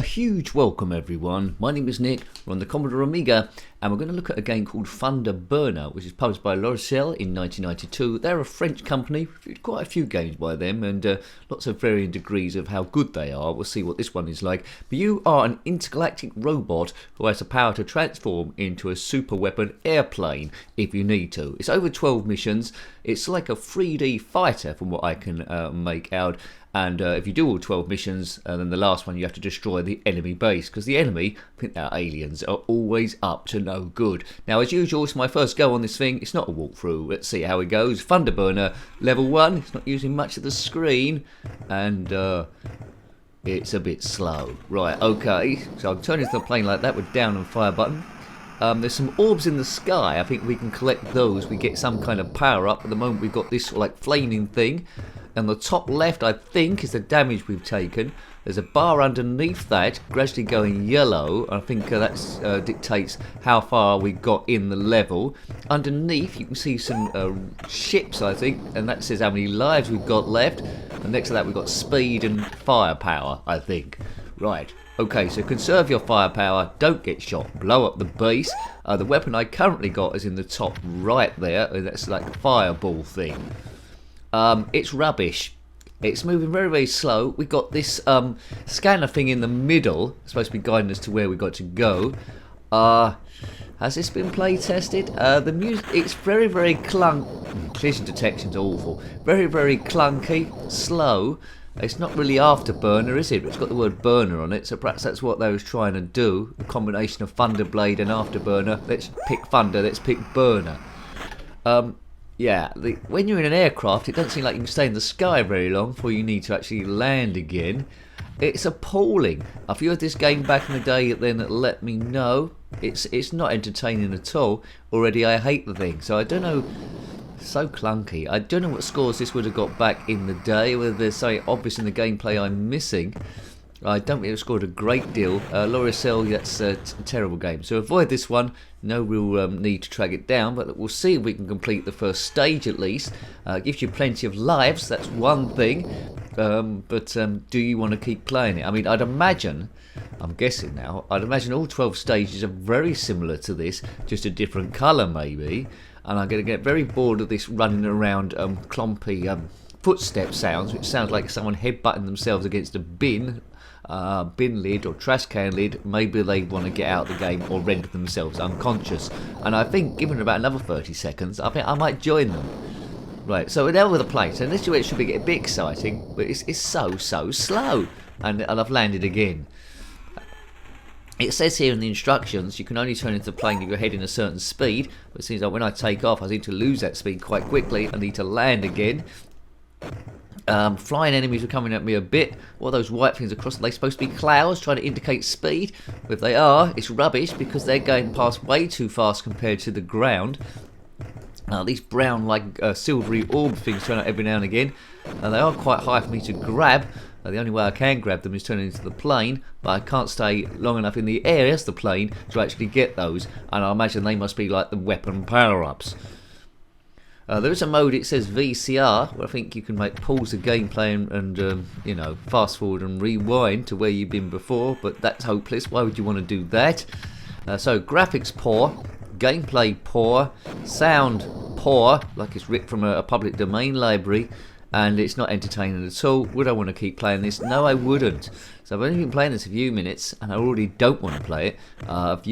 huge welcome everyone. My name is Nick, we're on the Commodore AMIGA and we're going to look at a game called Thunder Burner, which is published by Loriciel in 1992. They're a French company, quite a few games by them and lots of varying degrees of how good they are. We'll see what this one is like. But you are an intergalactic robot who has the power to transform into a super weapon airplane if you need to. It's over 12 missions. It's like a 3D fighter from what I can make out. And if you do all 12 missions, then the last one you have to destroy the enemy base. Because the enemy, I think they're aliens, are always up to no good. Now, as usual, it's my first go on this thing. It's not a walkthrough. Let's see how it goes. Thunder Burner, level 1. It's not using much of the screen. And it's a bit slow. Right, okay. So I'm turning to the plane like that with down and fire button. There's some orbs in the sky. I think we can collect those. We get some kind of power up. At the moment, we've got this like flaming thing. And the top left, I think, is the damage we've taken. There's a bar underneath that, gradually going yellow. I think that dictates how far we got in the level. Underneath, you can see some ships, I think, and that says how many lives we've got left. And next to that, we've got speed and firepower, I think. Right. Okay, so conserve your firepower, don't get shot, blow up the base. The weapon I currently got is in the top right there, and that's like a fireball thing. It's rubbish. It's moving very, very slow. We've got this scanner thing in the middle. It's supposed to be guiding us to where we've got to go. Has this been play tested? The music, it's very, very collision detection's awful. Very, very clunky, slow. It's not really Afterburner, is it? It's got the word burner on it, so perhaps that's what they was trying to do. A combination of Thunderblade and Afterburner. Let's pick Thunder, let's pick Burner. Yeah, when you're in an aircraft, it doesn't seem like you can stay in the sky very long before you need to actually land again. It's appalling. If you had this game back in the day, then let me know. It's not entertaining at all. Already I hate the thing, so I don't know. So clunky. I don't know what scores this would have got back in the day, whether there's something obvious in the gameplay I'm missing. I don't think it scored a great deal. Loriciel, that's a terrible game. So avoid this one. No real need to track it down, but we'll see if we can complete the first stage at least. Gives you plenty of lives, that's one thing. But do you want to keep playing it? I mean, I'd imagine, I'm guessing now, I'd imagine all 12 stages are very similar to this, just a different colour maybe. And I'm going to get very bored of this running around clompy footstep sounds, which sounds like someone headbutting themselves against a bin lid or trash can lid. Maybe they want to get out of the game or render themselves unconscious. And I think, given about another 30 seconds, I think I might join them. Right, so we're now with the plane. So this is where it should be a bit exciting, but it's so slow. And I've landed again. It says here in the instructions you can only turn into the plane if you're heading a certain speed, but it seems like when I take off I seem to lose that speed quite quickly. I need to land again. Flying enemies are coming at me a bit. What are those white things across? Are they supposed to be clouds trying to indicate speed? If they are, it's rubbish because they're going past way too fast compared to the ground. These brown like silvery orb things turn out every now and again. They are quite high for me to grab. The only way I can grab them is turning into the plane, but I can't stay long enough in the air as the plane to actually get those, and I imagine they must be like the weapon power-ups. There is a mode, it says VCR, where I think you can pause the gameplay and you know, fast forward and rewind to where you've been before, but that's hopeless. Why would you want to do that? So graphics poor, gameplay poor, sound poor, like it's ripped from a public domain library, and it's not entertaining at all. Would I want to keep playing this? No, I wouldn't. So I've only been playing this a few minutes, and I already don't want to play it. If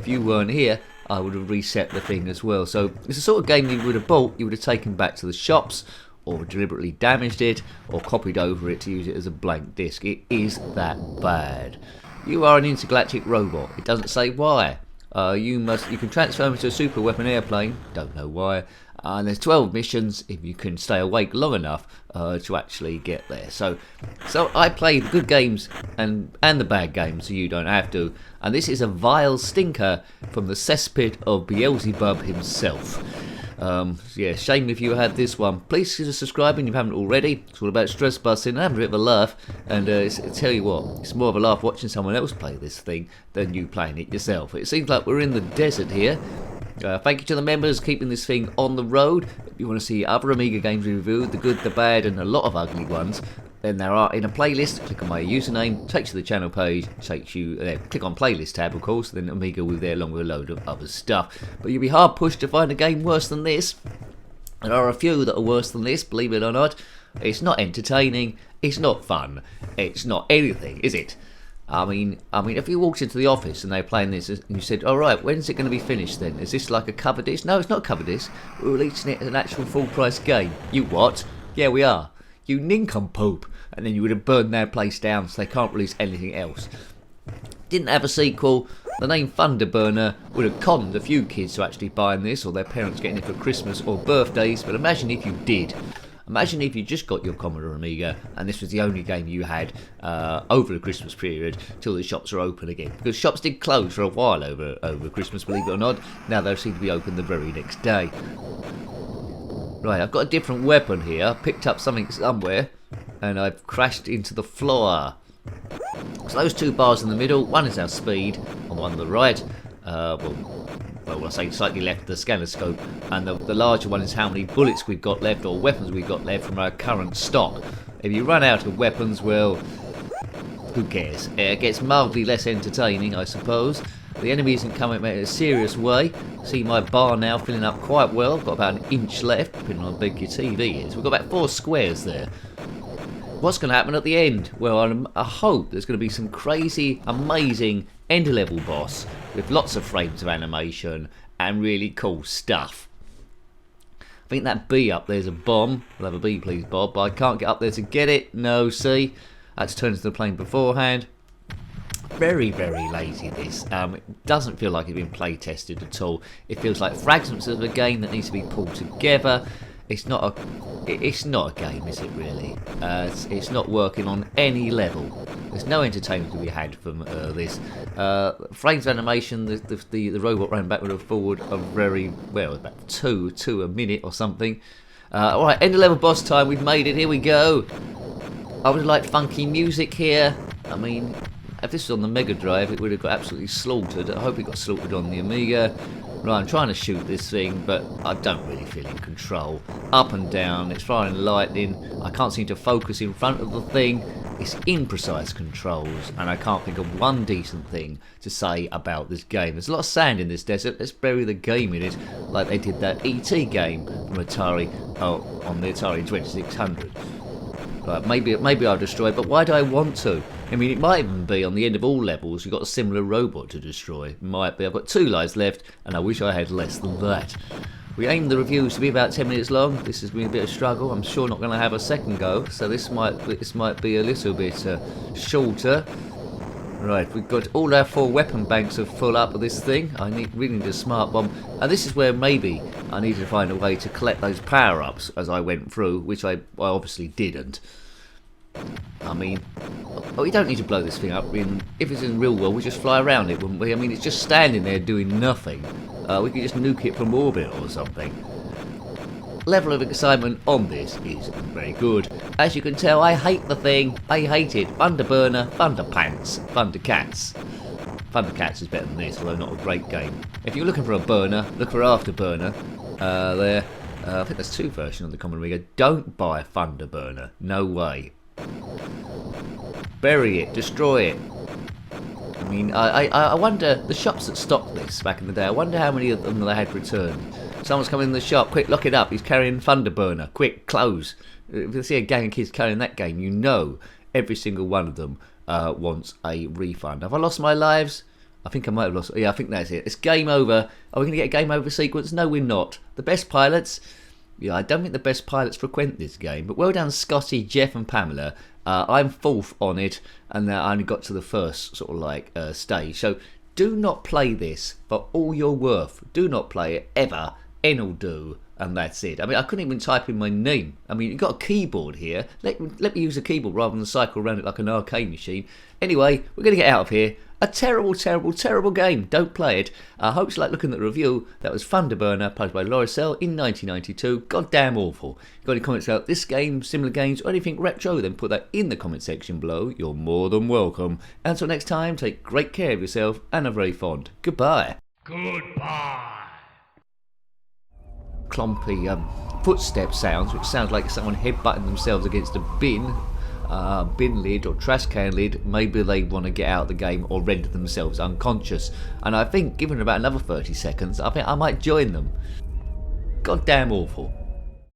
you weren't here, I would have reset the thing as well. So it's the sort of game you would have bought, you would have taken back to the shops, or deliberately damaged it, or copied over it to use it as a blank disc. It is that bad. You are an intergalactic robot. It doesn't say why. You can transform into a super weapon airplane. Don't know why. And there's 12 missions if you can stay awake long enough to actually get there. So I play the good games and the bad games, so you don't have to. And this is a vile stinker from the cesspit of Beelzebub himself. Yeah, shame if you had this one. Please consider subscribing if you haven't already. It's all about stress busting and having a bit of a laugh. And tell you what, it's more of a laugh watching someone else play this thing than you playing it yourself. It seems like we're in the desert here. Thank you to the members keeping this thing on the road. If you want to see other Amiga games we reviewed, the good, the bad, and a lot of ugly ones, Then there are in a playlist. Click on my username, takes you to the channel page, takes you there. Click on playlist tab, of course. Then Amiga will be there along with a load of other stuff. But you'll be hard pushed to find a game worse than this. There are a few that are worse than this, believe it or not. It's not entertaining. It's not fun. It's not anything, is it? I mean, if you walked into the office and they're playing this and you said, all right, when's it going to be finished then? Is this like a cover disc? No, it's not a cover disc. We're releasing it as an actual full-price game. You what? Yeah, we are. You nincompoop. And then you would have burned their place down so they can't release anything else. Didn't have a sequel. The name Thunderburner would have conned a few kids to actually buying this, or their parents getting it for Christmas or birthdays, but imagine if you did. Imagine if you just got your Commodore Amiga and this was the only game you had over the Christmas period till the shops are open again. Because shops did close for a while over Christmas, believe it or not. Now they seem to be open the very next day. Right, I've got a different weapon here. I picked up something somewhere and I've crashed into the floor. So those two bars in the middle, one is our speed and one on the right. Well, I say slightly left of the scanner scope, and the larger one is how many bullets we've got left or weapons we've got left from our current stock. If you run out of weapons, well, who cares? It gets mildly less entertaining, I suppose. The enemy isn't coming at it in a serious way. See my bar now filling up quite well. Got about an inch left, depending on how big your TV is. We've got about 4 squares there. What's going to happen at the end? Well, I hope there's going to be some crazy, amazing end-level boss with lots of frames of animation and really cool stuff. I think that B up there's a bomb. We'll have a B, please, Bob. But I can't get up there to get it. No, see? I had to turn into the plane beforehand. Very, very lazy, this. It doesn't feel like it's been play tested at all. It feels like fragments of a game that needs to be pulled together. It's not a game, is it really? It's not working on any level. There's no entertainment to be had from this. Frames of animation, the robot running backward and forward are very, well, about two a minute or something. Alright, end of level boss time, we've made it, here we go. I would like funky music here. I mean, if this was on the Mega Drive, it would have got absolutely slaughtered. I hope it got slaughtered on the Amiga. Right, I'm trying to shoot this thing, but I don't really feel in control. Up and down, it's firing lightning. I can't seem to focus in front of the thing. It's imprecise controls, and I can't think of one decent thing to say about this game. There's a lot of sand in this desert. Let's bury the game in it, like they did that E.T. game from Atari, on the Atari 2600. Right, maybe I'll destroy it, but why do I want to? I mean, it might even be on the end of all levels you've got a similar robot to destroy. It might be. I've got 2 lives left, and I wish I had less than that. We aim the reviews to be about 10 minutes long. This has been a bit of a struggle. I'm sure not going to have a second go, so this might be a little bit shorter. Right, we've got all our 4 weapon banks are full up with this thing. I really need a smart bomb, and this is where maybe I need to find a way to collect those power-ups as I went through, which I obviously didn't. I mean, we don't need to blow this thing up. If it's in the real world, we just fly around it, wouldn't we? I mean, it's just standing there doing nothing. We could just nuke it from orbit or something. Level of excitement on this is very good. As you can tell, I hate the thing. I hate it. Thunderburner, Thunderpants, Thundercats. Thundercats is better than this, although not a great game. If you're looking for a burner, look for Afterburner. There. I think there's 2 versions of the Commodore Amiga. Don't buy a Thunderburner. No way. Bury it. Destroy it. I mean, I wonder, the shops that stocked this back in the day, I wonder how many of them they had returned. Someone's coming in the shop, quick, lock it up, he's carrying Thunderburner, quick, close. If you see a gang of kids carrying that game, you know every single one of them wants a refund. Have I lost my lives? I think I might have lost, yeah, I think that's it. It's game over. Are we going to get a game over sequence? No, we're not. The best pilots, yeah, I don't think the best pilots frequent this game, but well done Scotty, Jeff and Pamela. I'm 4th on it, and I only got to the first sort of like stage. So do not play this for all you're worth. Do not play it ever. N'll do, and that's it. I mean, I couldn't even type in my name. I mean, you've got a keyboard here. Let me use a keyboard rather than cycle around it like an arcade machine. Anyway, we're going to get out of here. A terrible, terrible, terrible game. Don't play it. I hope you like looking at the review. That was Thunderburner, published by Loriciel in 1992. Goddamn awful. Got any comments about this game, similar games, or anything retro? Then put that in the comment section below. You're more than welcome. Until next time, take great care of yourself and are very fond. Goodbye. Goodbye. Clompy footstep sounds, which sounds like someone headbutting themselves against a bin. bin lid or trash can lid, maybe they want to get out of the game or render themselves unconscious. And I think given about another 30 seconds, I think I might join them. Goddamn awful.